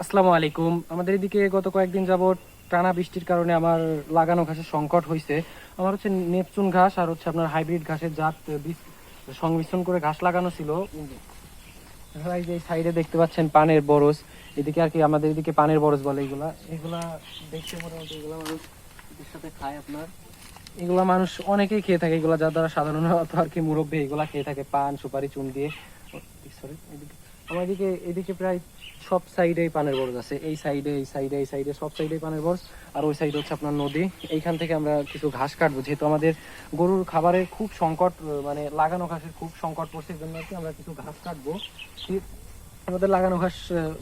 আসসালামু আলাইকুম। আমাদের এদিকে গত কয়েকদিন যাবত টানা বৃষ্টির কারণে আমার লাগানো ঘাসের সংকট হয়েছে। আমার হচ্ছে নেপচুন ঘাস আর হচ্ছে আপনার হাইব্রিড ঘাসের জাত সংমিশ্রণ করে ঘাস লাগানো ছিল। এই যে সাইডে দেখতে পাচ্ছেন পানের বরজ, এদিকে আর কি আমাদের এদিকে পানের বরজ বলে এগুলা। এগুলা দেখতে মোটামুটি এগুলা মানুষ এর সাথে খায় আপনার। এগুলা মানুষ অনেকেই খেয়ে থাকে, এগুলা যার দ্বারা সাধারণত আর কি মুরব্বী এগুলা খেয়ে থাকে পান সুপারি চুন দিয়ে। সরি, আমার এদিকে এদিকে প্রায় সব সাইডে পানের বরজ আছে, এই সাইডে এই সাইডে এই সাইডে সব সাইডে পানের বরজ। আর ওই সাইডে হচ্ছে আপনার নদী। এইখান থেকে আমরা কিছু ঘাস কাটবো, যেহেতু আমাদের গরুর খাবারের খুব সংকট, মানে লাগানো ঘাসের খুব সংকট পড়ছে, এই জন্য আর কি আমরা কিছু ঘাস কাটবো। আমাদের লাগানো ঘাস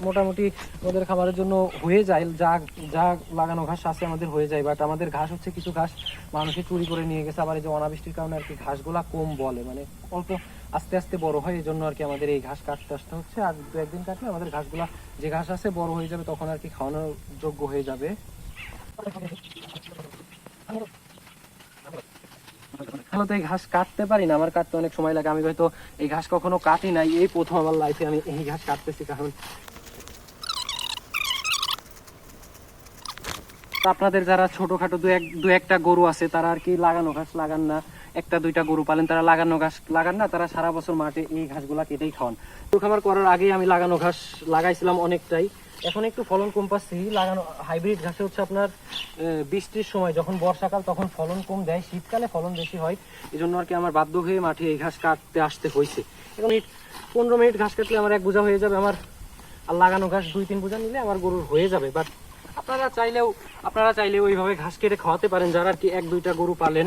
মোটামুটি আমাদের খাবারের জন্য হয়ে যায়, যা যা লাগানো ঘাস আছে আমাদের হয়ে যায়। বাট আমাদের ঘাস হচ্ছে কিছু ঘাস মানুষে চুরি করে নিয়ে গেছে, আবার এই যে অনাবৃষ্টির কারণে আর কি ঘাসগুলা কম বলে, মানে অল্প আস্তে আস্তে বড় হয়, এই জন্য আর কি আমাদের এই ঘাস কাটতে আসতে হচ্ছে। আর দু একদিন কাটলে আমাদের ঘাসগুলা, যে ঘাস আছে, বড় হয়ে যাবে, তখন আর কি খাওয়ানোর যোগ্য হয়ে যাবে। আমি তো এই ঘাস কাটতে পারি না, আমার কাটতে অনেক সময় লাগে। আমি হয়তো এই ঘাস কখনো কাটি নাই, এই প্রথম আমার লাইফে আমি এই ঘাস কাটতেছি। কারণ আপনাদের যারা ছোটখাটো দু একটা গরু আছে, তারা আর কি লাগানো ঘাস লাগান না, একটা দুইটা গরু পালেন, তারা লাগানো ঘাস লাগান না, তারা সারা বছর মাঠে এই ঘাসগুলা কেটেই খাওয়ান। গরু খামার করার আগেই আমি লাগানো ঘাস লাগাইছিলাম অনেকটাই, এখন একটু ফলন কম পাচ্ছি। লাগানো হাইব্রিড ঘাসে হচ্ছে আপনার বৃষ্টির সময় যখন বর্ষাকাল তখন ফলন কম দেয়, শীতকালে ফলন বেশি হয়। এই জন্য আর কি আমার বাধ্য হয়ে মাঠে এই ঘাস কাটতে আসতে হয়েছে। এখন 15 মিনিট ঘাস কাটলে আমার এক বোঝা হয়ে যাবে আমার, আর লাগানো ঘাস 2-3 বোঝা নিলে আমার গরুর হয়ে যাবে। বাট আপনারা চাইলেও ওইভাবে ঘাস কেটে খাওয়াতে পারেন, যারা আর কি 1-2টা গরু পালেন,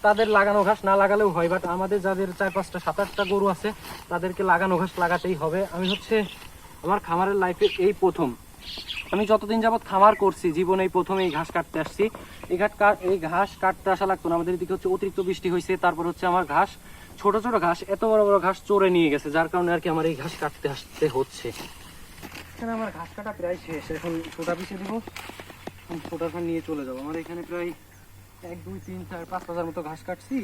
তাদের লাগানো ঘাস না লাগালেও হয়। বাট আমাদের যাদের 4-5টা 7-8টা গরু আছে, তাদেরকে লাগানো ঘাস লাগাতেই হবে। আমি হচ্ছে আমার খামারের লাইফে এই প্রথম, আমি যতদিন যাবত খামার করছি জীবনে এই প্রথম এই ঘাস কাটতে আসছি। এই ঘাস কাটতে আসা লাগতো না, আমাদের এদিকে হচ্ছে অতিরিক্ত বৃষ্টি হয়েছে, তারপর হচ্ছে আমার ঘাস, ছোট ছোট ঘাস, এত বড় বড় ঘাস চড়ে নিয়ে গেছে, যার কারণে আর কি আমার এই ঘাস কাটতে আসতে হচ্ছে। এখানে আমার ঘাস কাটা প্রায় শেষ, এখন ছোটা পিছিয়ে দিব, ছোটাটা নিয়ে চলে যাবো। আমার এখানে প্রায় 1-2-3-4-5 হাজার মতো ঘাস কাটছি।